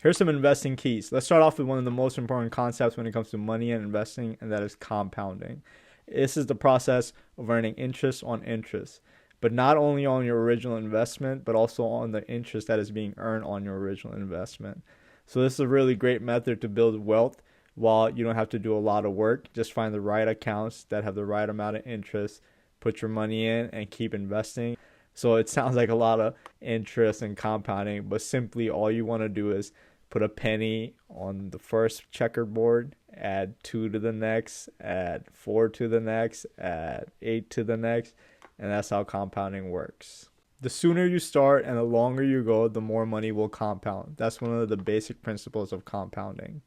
Here's some investing keys. Let's start off with one of the most important concepts when it comes to money and investing, and that is compounding. This is the process of earning interest on interest, but not only on your original investment, but also on the interest that is being earned on your original investment. So this is a really great method to build wealth while you don't have to do a lot of work. Just find the right accounts that have the right amount of interest, put your money in, and keep investing. So it sounds like a lot of interest and compounding, but simply all you want to do is put a penny on the first checkerboard, add 2 to the next, add 4 to the next, add 8 to the next, and that's how compounding works. The sooner you start and the longer you go, the more money will compound. That's one of the basic principles of compounding.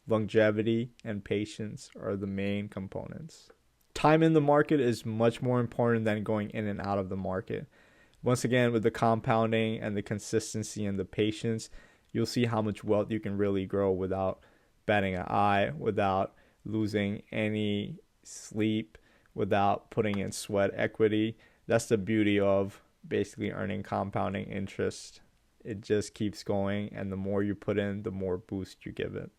Longevity and patience are the main components. Time in the market is much more important than going in and out of the market. Once again, with the compounding and the consistency and the patience, you'll see how much wealth you can really grow without batting an eye, without losing any sleep, without putting in sweat equity. That's the beauty of basically earning compounding interest. It just keeps going, and the more you put in, the more boost you give it.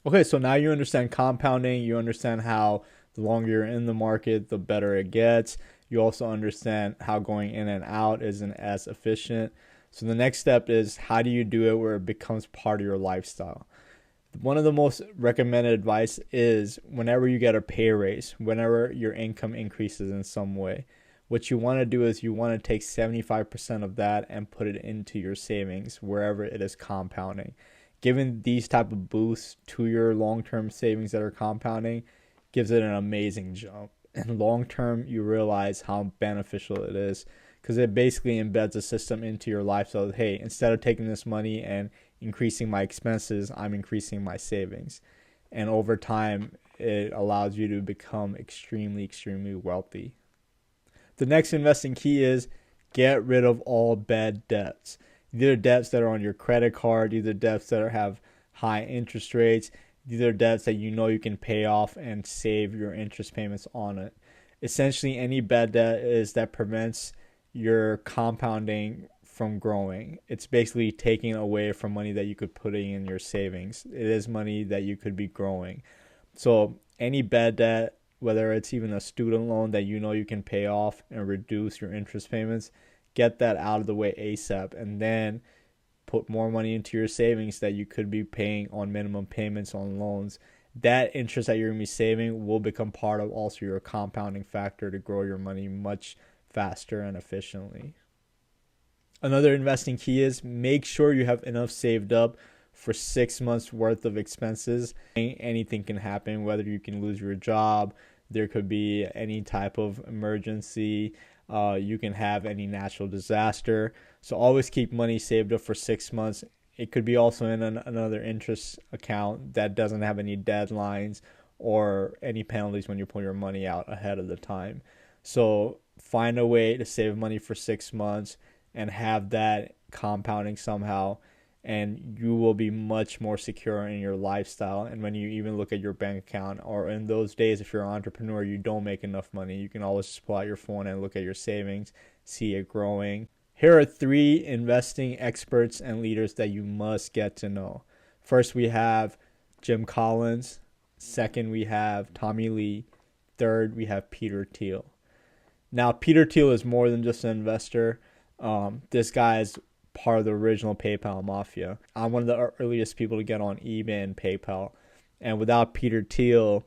Okay, so now you understand compounding. You understand how the longer you're in the market, the better it gets. You also understand how going in and out isn't as efficient. So the next step is, how do you do it where it becomes part of your lifestyle? One of the most recommended advice is whenever you get a pay raise, whenever your income increases in some way, what you want to do is you want to take 75% of that and put it into your savings wherever it is compounding. Giving these type of boosts to your long-term savings that are compounding gives it an amazing jump. And long-term, you realize how beneficial it is, because it basically embeds a system into your life. So, hey, instead of taking this money and increasing my expenses, I'm increasing my savings. And over time, it allows you to become extremely, extremely wealthy. The next investing key is get rid of all bad debts. These are debts that are on your credit card. These are debts that have high interest rates. These are debts that you know you can pay off and save your interest payments on it. Essentially, any bad debt is that prevents your compounding from growing. It's basically taking away from money that you could put in your savings. It is money that you could be growing. So any bad debt, whether it's even a student loan that you know you can pay off and reduce your interest payments, get that out of the way ASAP, and then put more money into your savings that you could be paying on minimum payments on loans. That interest that you're going to be saving will become part of also your compounding factor to grow your money much faster and efficiently. Another investing key is make sure you have enough saved up for 6 months worth of expenses. Anything can happen, whether you can lose your job, there could be any type of emergency, you can have any natural disaster. So always keep money saved up for 6 months. It could be also in another interest account that doesn't have any deadlines or any penalties when you pull your money out ahead of the time. So find a way to save money for 6 months and have that compounding somehow, and you will be much more secure in your lifestyle. And when you even look at your bank account, or in those days, if you're an entrepreneur, you don't make enough money, you can always just pull out your phone and look at your savings, see it growing. Here are 3 investing experts and leaders that you must get to know. First, we have Jim Collins. Second, we have Tommy Lee. Third, we have Peter Thiel. Now, Peter Thiel is more than just an investor. This guy is part of the original PayPal mafia. I'm one of the earliest people to get on eBay and PayPal. And without Peter Thiel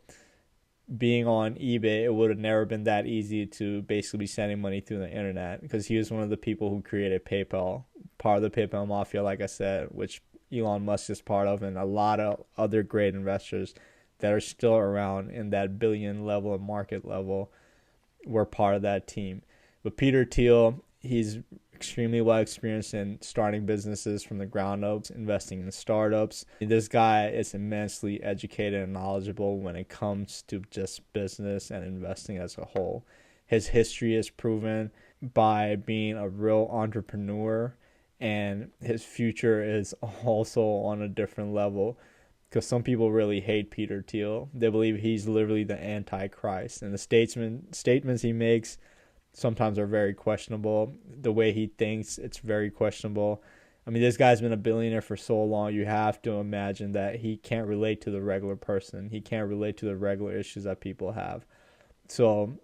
being on eBay, it would have never been that easy to basically be sending money through the internet, because he was one of the people who created PayPal, part of the PayPal mafia, like I said, which Elon Musk is part of, and a lot of other great investors that are still around in that billion level and market level were part of that team. But Peter Thiel, he's extremely well experienced in starting businesses from the ground up, investing in startups. This guy is immensely educated and knowledgeable when it comes to just business and investing as a whole. His history is proven by being a real entrepreneur, and his future is also on a different level, because some people really hate Peter Thiel. They believe he's literally the Antichrist, and the statements he makes sometimes are very questionable. The way he thinks, it's very questionable. I mean, this guy's been a billionaire for so long. You have to imagine that he can't relate to the regular person. He can't relate to the regular issues that people have. So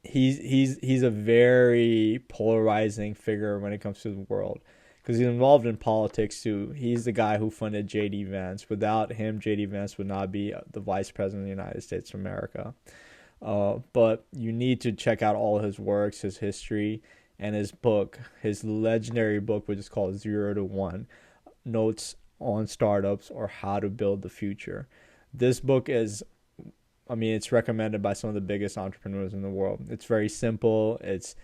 he's a very polarizing figure when it comes to the world because he's involved in politics too. He's the guy who funded J.D. Vance. Without him, J.D. Vance would not be the vice president of the United States of America. But you need to check out all his works, his history, and his book, his legendary book, which is called 0 to 1 Notes on Startups or How to Build the Future. This book is, I mean, it's recommended by some of the biggest entrepreneurs in the world. It's very simple. It's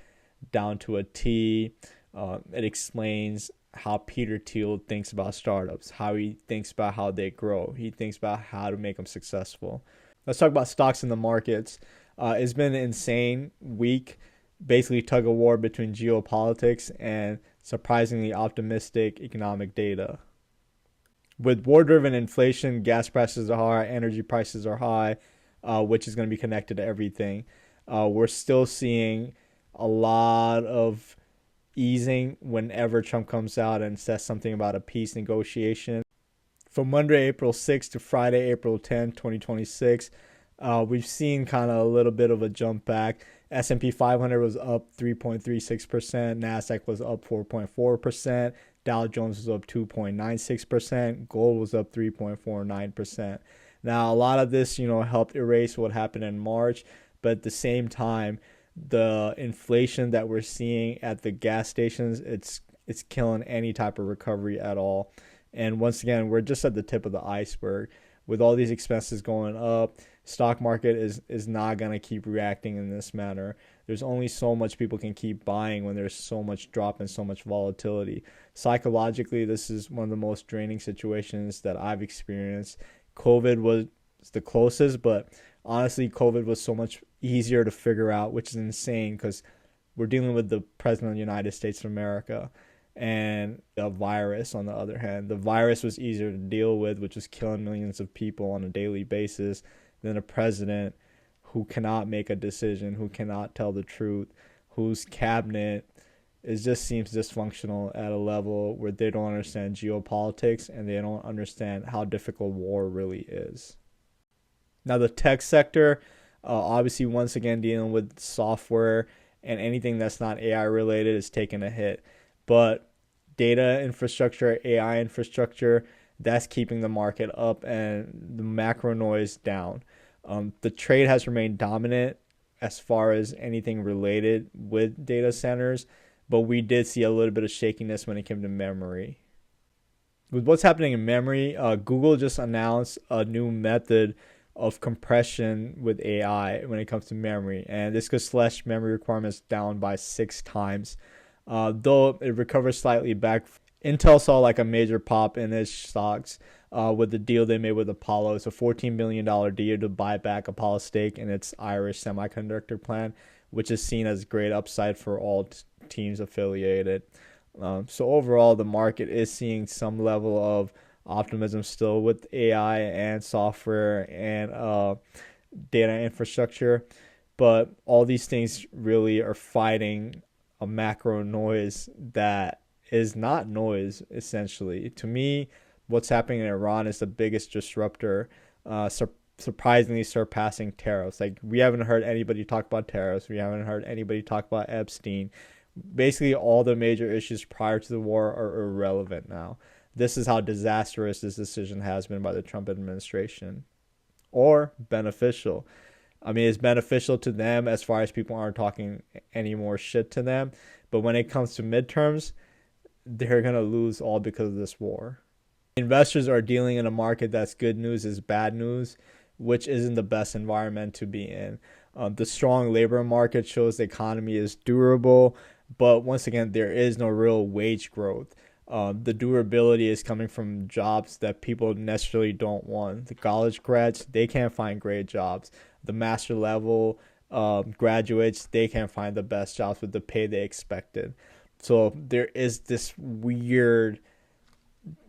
down to a T. It explains how Peter Thiel thinks about startups, how he thinks about how they grow. He thinks about how to make them successful. Let's talk about stocks in the markets. It's been an insane week, basically tug-of-war between geopolitics and surprisingly optimistic economic data. With war-driven inflation, gas prices are high, energy prices are high, which is going to be connected to everything. We're still seeing a lot of easing whenever Trump comes out and says something about a peace negotiation. From Monday, April 6th to Friday, April 10th, 2026, we've seen kind of a little bit of a jump back. S&P 500 was up 3.36%. Nasdaq was up 4.4%. Dow Jones was up 2.96%. Gold was up 3.49%. Now, a lot of this, helped erase what happened in March, but at the same time, the inflation that we're seeing at the gas stations, it's killing any type of recovery at all. And once again, we're just at the tip of the iceberg. With all these expenses going up, stock market is not going to keep reacting in this manner. There's only so much people can keep buying when there's so much drop and so much volatility. Psychologically, this is one of the most draining situations that I've experienced. COVID was the closest, but honestly, COVID was so much easier to figure out, which is insane because we're dealing with the president of the United States of America. And the virus, on the other hand, the virus was easier to deal with, which was killing millions of people on a daily basis, than a president who cannot make a decision, who cannot tell the truth, whose cabinet just seems dysfunctional at a level where they don't understand geopolitics and they don't understand how difficult war really is. Now, the tech sector, obviously, once again, dealing with software and anything that's not AI related is taking a hit. But data infrastructure, AI infrastructure, that's keeping the market up and the macro noise down. The trade has remained dominant as far as anything related with data centers, but we did see a little bit of shakiness when it came to memory. With what's happening in memory, Google just announced a new method of compression with AI when it comes to memory, and this could slash memory requirements down by 6 times. Though it recovers slightly back. Intel saw like a major pop in its stocks with the deal they made with Apollo. It's a $14 billion deal to buy back Apollo's stake in its Irish semiconductor plant, which is seen as great upside for all teams affiliated. So overall, the market is seeing some level of optimism still with AI and software and data infrastructure. But all these things really are fighting a macro noise that is not noise, essentially. To me, what's happening in Iran is the biggest disruptor, surprisingly surpassing tariffs. Like, we haven't heard anybody talk about tariffs. We haven't heard anybody talk about Epstein. Basically, all the major issues prior to the war are irrelevant now. This is how disastrous this decision has been by the Trump administration. Or beneficial. I mean, it's beneficial to them as far as people aren't talking any more shit to them. But when it comes to midterms, they're going to lose all because of this war. Investors are dealing in a market that's good news is bad news, which isn't the best environment to be in. The strong labor market shows the economy is durable, but once again, there is no real wage growth. The durability is coming from jobs that people necessarily don't want. The college grads, they can't find great jobs. The master level graduates, they can't find the best jobs with the pay they expected. So there is this weird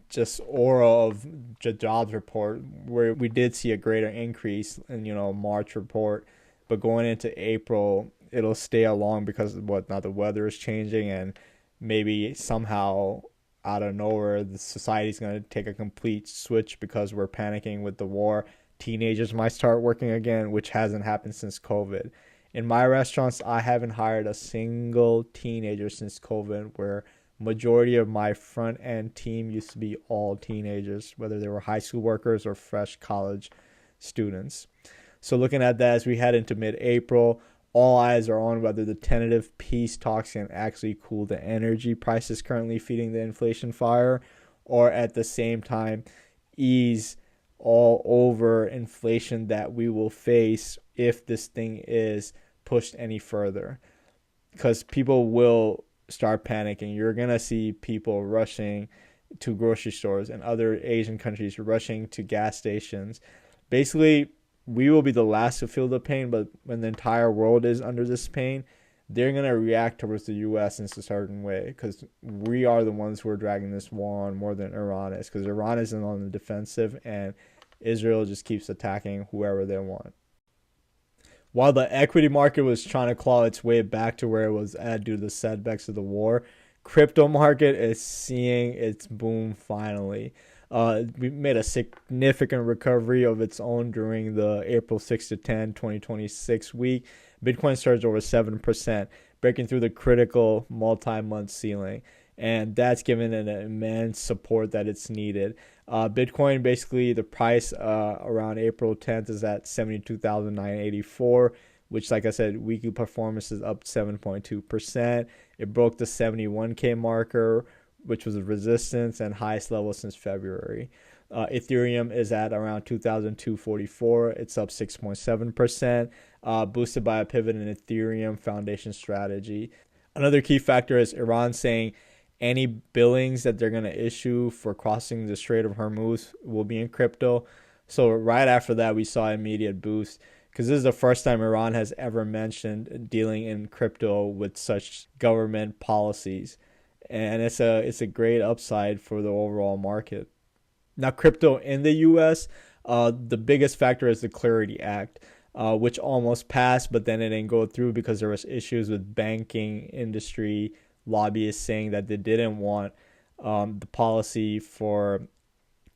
just aura of the jobs report where we did see a greater increase in, March report, but going into April, it'll stay along because now the weather is changing and maybe somehow out of nowhere, the society's going to take a complete switch because we're panicking with the war. Teenagers might start working again, which hasn't happened since COVID. In my restaurants, I haven't hired a single teenager since COVID, where majority of my front end team used to be all teenagers, whether they were high school workers or fresh college students. So looking at that as we head into mid-April, all eyes are on whether the tentative peace talks can actually cool the energy prices currently feeding the inflation fire, or at the same time ease all over inflation that we will face if this thing is pushed any further. Because people will start panicking. You're going to see people rushing to grocery stores and other Asian countries rushing to gas stations. Basically, we will be the last to feel the pain, but when the entire world is under this pain, they're going to react towards the U.S. in a certain way, because we are the ones who are dragging this war on more than Iran is, because Iran isn't on the defensive and Israel just keeps attacking whoever they want. While the equity market was trying to claw its way back to where it was at due to the setbacks of the war, crypto market is seeing its boom finally. We made a significant recovery of its own during the April 6 to 10, 2026 week. Bitcoin surged over 7%, breaking through the critical multi-month ceiling. And that's given an immense support that it's needed. Bitcoin, basically, the price around April 10th is at 72,984, which, like I said, weekly performance is up 7.2%. It broke the 71K marker, which was a resistance and highest level since February. Ethereum is at around 2,244. It's up 6.7%, boosted by a pivot in Ethereum foundation strategy. Another key factor is Iran saying any billings that they're going to issue for crossing the Strait of Hormuz will be in crypto. So right after that, we saw immediate boost, because this is the first time Iran has ever mentioned dealing in crypto with such government policies. And it's a great upside for the overall market. Now, crypto in the U.S., the biggest factor is the Clarity Act, which almost passed, but then it didn't go through because there was issues with banking industry lobbyists saying that they didn't want the policy for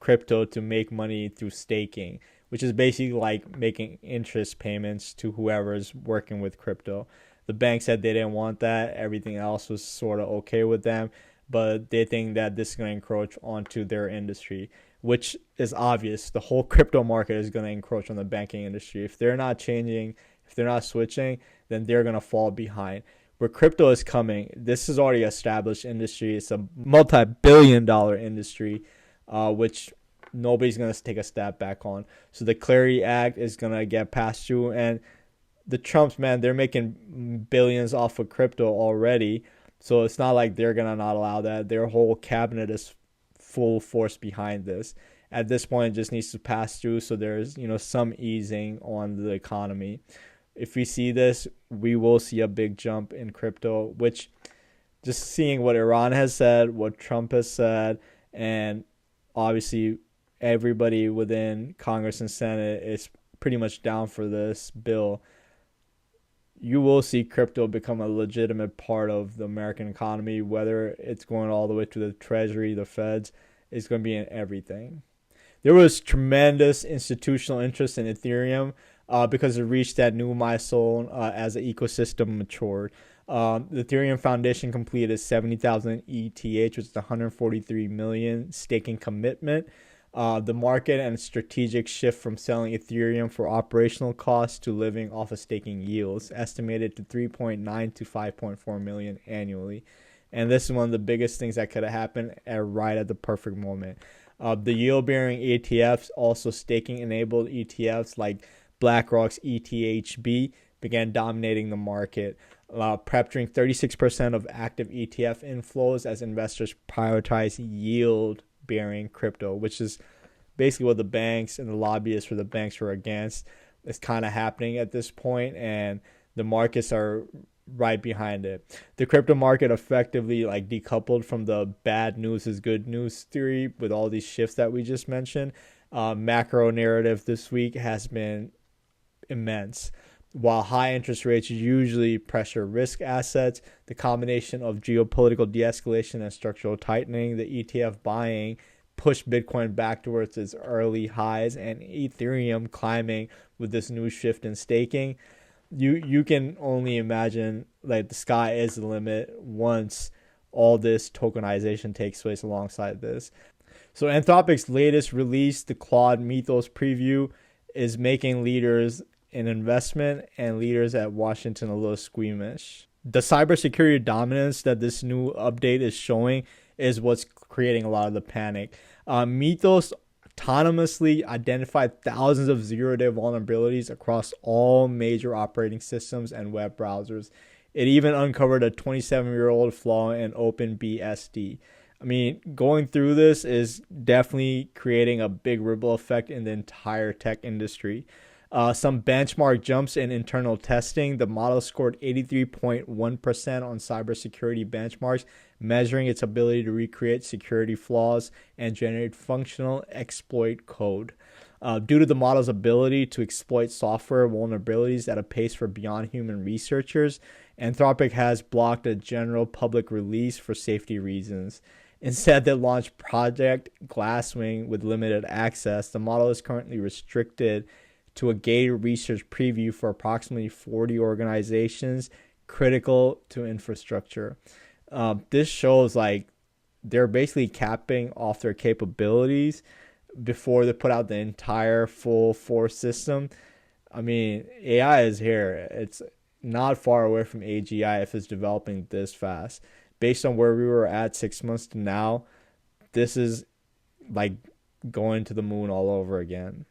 crypto to make money through staking, which is basically like making interest payments to whoever's working with crypto. The bank said they didn't want that. Everything else was sort of okay with them, but they think that this is going to encroach onto their industry, which is obvious. The whole crypto market is going to encroach on the banking industry. If they're not changing, if they're not switching, then they're going to fall behind. Where crypto is coming, this is already established industry. It's a multi-billion-dollar industry, which nobody's going to take a step back on. So the Clarity Act is going to get passed through, and the Trumps, man, they're making billions off of crypto already. So it's not like they're going to not allow that. Their whole cabinet is full force behind this. At this point, it just needs to pass through so there's, some easing on the economy. If we see this, we will see a big jump in crypto, which just seeing what Iran has said, what Trump has said, and obviously everybody within Congress and Senate is pretty much down for this bill. You will see crypto become a legitimate part of the American economy, whether it's going all the way to the Treasury, the Feds. It's going to be in everything. There was tremendous institutional interest in Ethereum because it reached that new milestone as the ecosystem matured. The Ethereum Foundation completed 70,000 ETH, which is 143 million staking commitment. The market and strategic shift from selling Ethereum for operational costs to living off of staking yields, estimated to 3.9 to 5.4 million annually. And this is one of the biggest things that could have happened right at the perfect moment. The yield-bearing ETFs, also staking-enabled ETFs like BlackRock's ETHB, began dominating the market, capturing 36% of active ETF inflows as investors prioritize yield-bearing crypto, which is basically what the banks and the lobbyists for the banks were against. It's kind of happening at this point, and the markets are right behind it. The crypto market effectively decoupled from the bad news is good news theory with all these shifts that we just mentioned. Macro narrative this week has been immense. While high interest rates usually pressure risk assets, the combination of geopolitical de-escalation and structural tightening, the ETF buying, pushed Bitcoin back towards its early highs, and Ethereum climbing with this new shift in staking. You can only imagine like the sky is the limit once all this tokenization takes place alongside this. So Anthropic's latest release, the Claude Mythos preview, is making leaders in investment and leaders at Washington a little squeamish. The cybersecurity dominance that this new update is showing is what's creating a lot of the panic. Mythos autonomously identified thousands of zero-day vulnerabilities across all major operating systems and web browsers. It even uncovered a 27-year-old flaw in OpenBSD. I mean, going through this is definitely creating a big ripple effect in the entire tech industry. Some benchmark jumps in internal testing. The model scored 83.1% on cybersecurity benchmarks, measuring its ability to recreate security flaws and generate functional exploit code. Due to the model's ability to exploit software vulnerabilities at a pace for beyond human researchers, Anthropic has blocked a general public release for safety reasons. Instead, they launched Project Glasswing with limited access. The model is currently restricted to a gated research preview for approximately 40 organizations critical to infrastructure. This shows like they're basically capping off their capabilities before they put out the entire full force system. I mean, AI is here. It's not far away from AGI if it's developing this fast. Based on where we were at 6 months to now, this is like going to the moon all over again.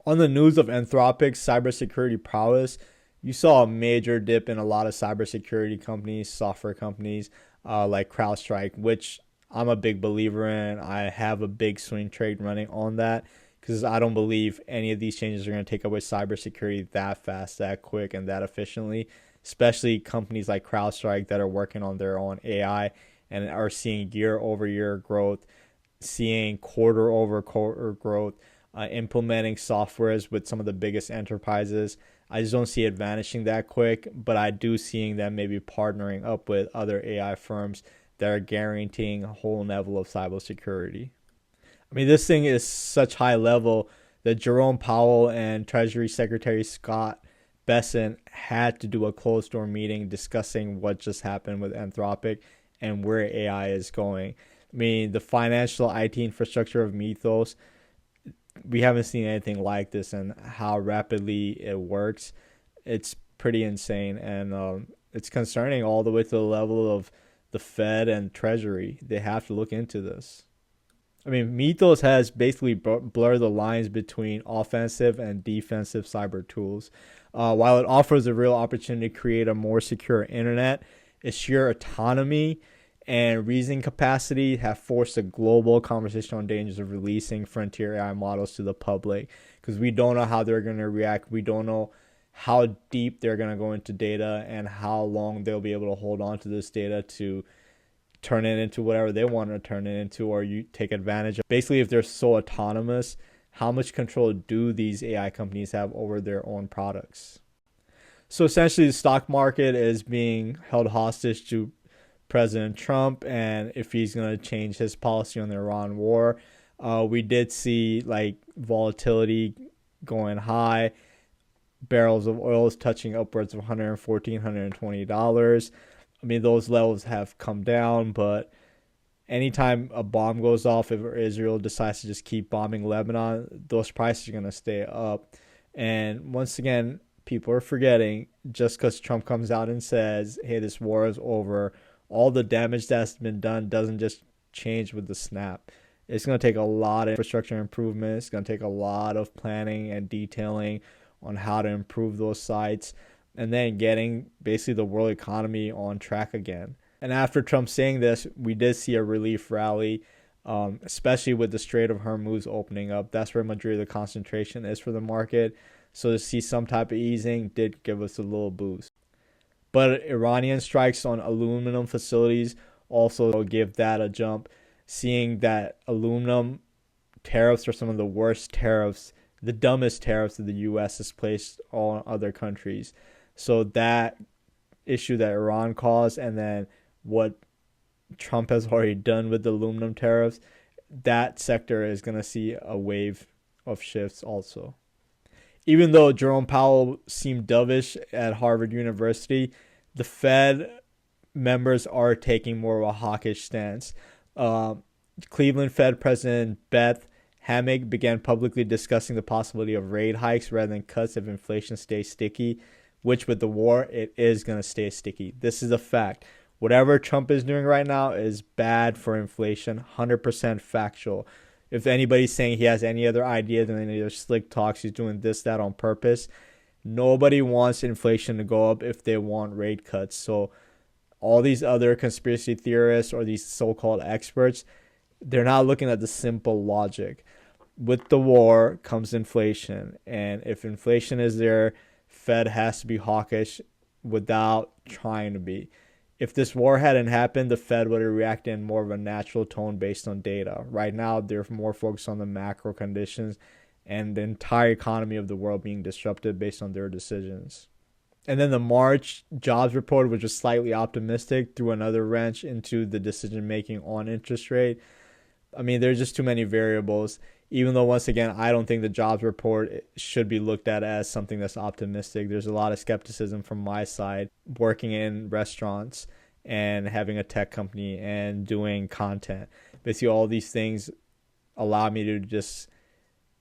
On the news of Anthropic's cybersecurity prowess, you saw a major dip in a lot of cybersecurity companies, software companies like CrowdStrike, which I'm a big believer in. I have a big swing trade running on that because I don't believe any of these changes are going to take away cybersecurity that fast, that quick, and that efficiently, especially companies like CrowdStrike that are working on their own AI and are seeing year-over-year growth, seeing quarter-over-quarter growth, implementing softwares with some of the biggest enterprises. I just don't see it vanishing that quick, but I do seeing them maybe partnering up with other AI firms that are guaranteeing a whole level of cybersecurity. I mean, this thing is such high level that Jerome Powell and Treasury Secretary Scott Bessent had to do a closed door meeting discussing what just happened with Anthropic and where AI is going. I mean, the financial IT infrastructure of Mythos, we haven't seen anything like this, and how rapidly it works, it's pretty insane. And it's concerning all the way to the level of the Fed and Treasury. They have to look into this. I mean, Mythos has basically blurred the lines between offensive and defensive cyber tools. While it offers a real opportunity to create a more secure internet, its sheer autonomy and reasoning capacity have forced a global conversation on dangers of releasing frontier AI models to the public, because we don't know how they're going to react. We don't know how deep they're going to go into data and how long they'll be able to hold on to this data to turn it into whatever they want to turn it into, or you take advantage of. Basically, if they're so autonomous, how much control do these AI companies have over their own products? So essentially, the stock market is being held hostage to President Trump, and if he's going to change his policy on the Iran war. We did see like volatility going high, barrels of oil is touching upwards of $114, $120. I mean, those levels have come down, but anytime a bomb goes off, if Israel decides to just keep bombing Lebanon, those prices are going to stay up. And once again, people are forgetting, just because Trump comes out and says, hey, this war is over, all the damage that's been done doesn't just change with the snap. It's going to take a lot of infrastructure improvements. It's going to take a lot of planning and detailing on how to improve those sites, and then getting basically the world economy on track again. And after Trump saying this, we did see a relief rally, especially with the Strait of Hormuz opening up. That's where majority of the concentration is for the market. So to see some type of easing did give us a little boost. But Iranian strikes on aluminum facilities also give that a jump, seeing that aluminum tariffs are some of the worst tariffs the dumbest tariffs that the U.S. has placed on other countries. So that issue that Iran caused, and then what Trump has already done with the aluminum tariffs, that sector is going to see a wave of shifts also. Even though Jerome Powell seemed dovish at Harvard University, the Fed members are taking more of a hawkish stance. Cleveland Fed President Beth Hammack began publicly discussing the possibility of rate hikes rather than cuts if inflation stays sticky, which with the war, it is going to stay sticky. This is a fact. Whatever Trump is doing right now is bad for inflation, 100% factual. If anybody's saying he has any other idea than any other slick talks, he's doing this, that on purpose. Nobody wants inflation to go up if they want rate cuts. So all these other conspiracy theorists or these so-called experts, they're not looking at the simple logic. With the war comes inflation. And if inflation is there, Fed has to be hawkish without trying to be. If this war hadn't happened, the Fed would have reacted in more of a natural tone based on data. Right now, they're more focused on the macro conditions and the entire economy of the world being disrupted based on their decisions. And then the March jobs report, which was slightly optimistic, threw another wrench into the decision making on interest rate. I mean, there's just too many variables. Even though, once again, I don't think the jobs report should be looked at as something that's optimistic. There's a lot of skepticism from my side, working in restaurants and having a tech company and doing content. Basically, all these things allow me to just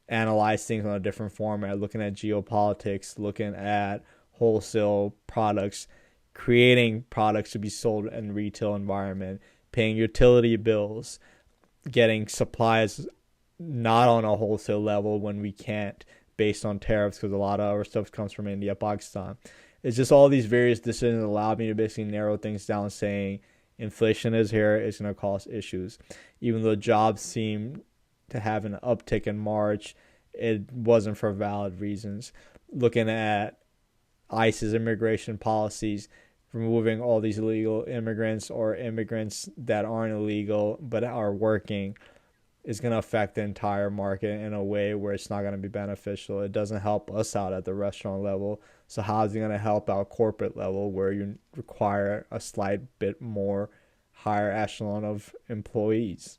analyze things on a different format, looking at geopolitics, looking at wholesale products, creating products to be sold in the retail environment, paying utility bills, getting supplies not on a wholesale level when we can't based on tariffs because a lot of our stuff comes from India, Pakistan. It's just all these various decisions allow me to basically narrow things down, saying inflation is here, it's going to cause issues. Even though jobs seem to have an uptick in March, it wasn't for valid reasons. Looking at ICE's immigration policies, removing all these illegal immigrants or immigrants that aren't illegal but are working, is going to affect the entire market in a way where it's not going to be beneficial. It doesn't help us out at the restaurant level. So how is it going to help out corporate level where you require a slight bit more higher echelon of employees?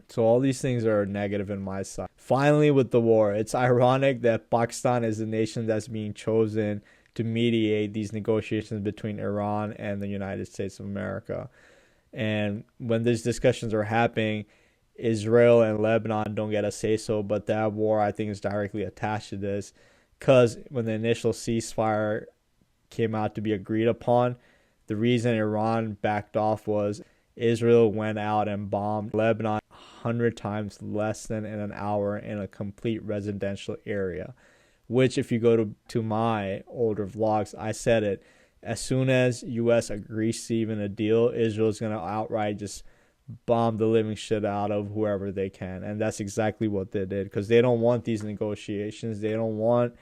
So all these things are negative in my side. Finally, with the war, it's ironic that Pakistan is the nation that's being chosen to mediate these negotiations between Iran and the United States of America. And when these discussions are happening, Israel and Lebanon don't get a say-so, but that war, I think, is directly attached to this. Because when the initial ceasefire came out to be agreed upon, the reason Iran backed off was Israel went out and bombed Lebanon 100 times less than in an hour in a complete residential area. Which, if you go to my older vlogs, I said it. As soon as U.S. agrees to even a deal, Israel is going to outright just bomb the living shit out of whoever they can. And that's exactly what they did, because they don't want these negotiations. They don't want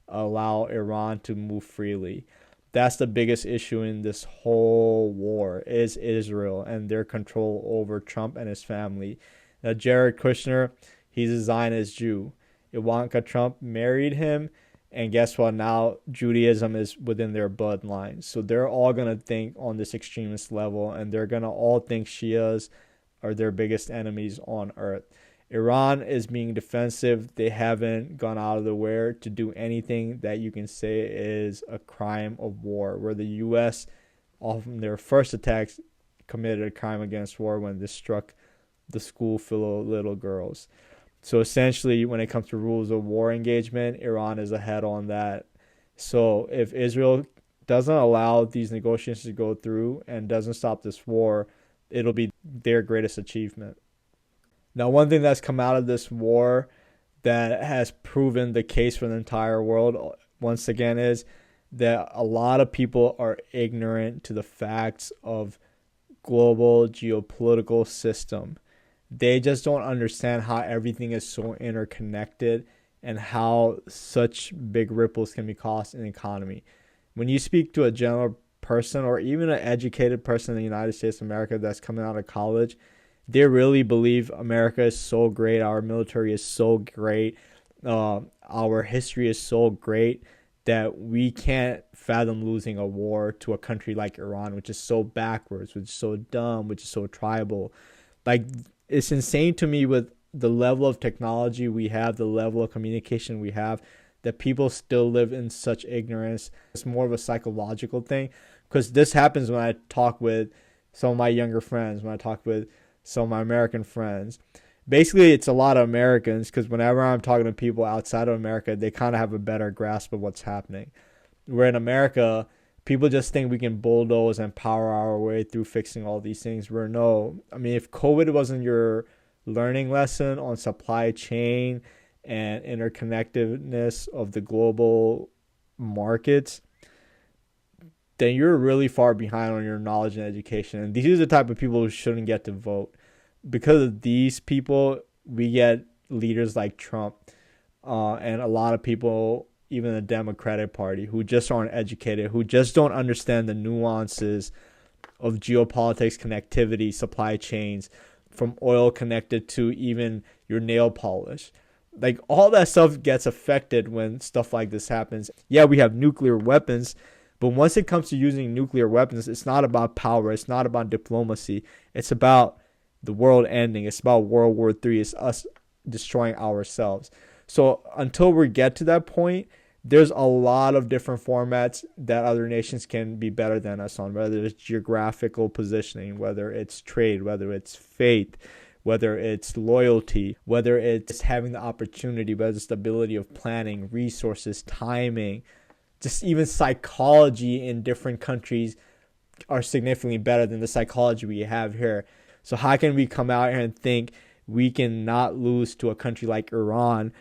allow Iran to move freely. That's the biggest issue in this whole war, is Israel and their control over Trump and his family. Now, Jared Kushner, he's a Zionist Jew. Ivanka Trump married him, and guess what? Now Judaism is within their bloodline. So they're all going to think on this extremist level, and they're going to all think Shias are their biggest enemies on earth. Iran is being defensive. They haven't gone out of the way to do anything that you can say is a crime of war, where the U.S., on their first attacks, committed a crime against war when they struck the school full of little girls. So essentially, when it comes to rules of war engagement, Iran is ahead on that. So if Israel doesn't allow these negotiations to go through and doesn't stop this war, it'll be their greatest achievement. Now, one thing that's come out of this war that has proven the case for the entire world, once again, is that a lot of people are ignorant to the facts of global geopolitical system. They just don't understand how everything is so interconnected and how such big ripples can be caused in the economy. When you speak to a general person or even an educated person in the United States of America that's coming out of college, they really believe America is so great, our military is so great, our history is so great that we can't fathom losing a war to a country like Iran, which is so backwards, which is so dumb, which is so tribal. Like, it's insane to me with the level of technology we have, the level of communication we have, that people still live in such ignorance. It's more of a psychological thing, because this happens when I talk with some of my younger friends, when I talk with some of my American friends. Basically, it's a lot of Americans, because whenever I'm talking to people outside of America, they kind of have a better grasp of what's happening. Where in America, people just think we can bulldoze and power our way through fixing all these things. Where no, I mean, if COVID wasn't your learning lesson on supply chain and interconnectedness of the global markets, then you're really far behind on your knowledge and education. And these are the type of people who shouldn't get to vote. Because of these people, we get leaders like Trump and a lot of people, even the Democratic Party, who just aren't educated, who just don't understand the nuances of geopolitics, connectivity, supply chains, from oil connected to even your nail polish. Like, all that stuff gets affected when stuff like this happens. Yeah, we have nuclear weapons, but once it comes to using nuclear weapons, it's not about power. It's not about diplomacy. It's about the world ending. It's about World War III. It's us destroying ourselves. So until we get to that point, there's a lot of different formats that other nations can be better than us on, whether it's geographical positioning, whether it's trade, whether it's faith, whether it's loyalty, whether it's having the opportunity, whether it's the ability of planning, resources, timing, just even psychology in different countries are significantly better than the psychology we have here. So how can we come out here and think we can not lose to a country like Iran?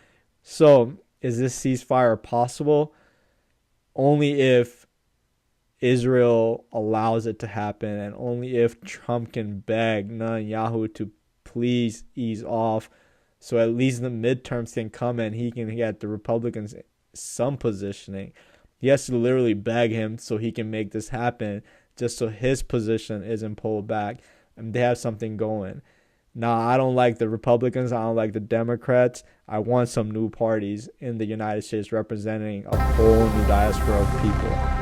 So is this ceasefire possible? Only if Israel allows it to happen, and only if Trump can beg Netanyahu to please ease off, so at least the midterms can come and he can get the Republicans some positioning. He has to literally beg him so he can make this happen, just so his position isn't pulled back and they have something going. Now, I don't like the Republicans. I don't like the Democrats. I want some new parties in the United States representing a whole new diaspora of people.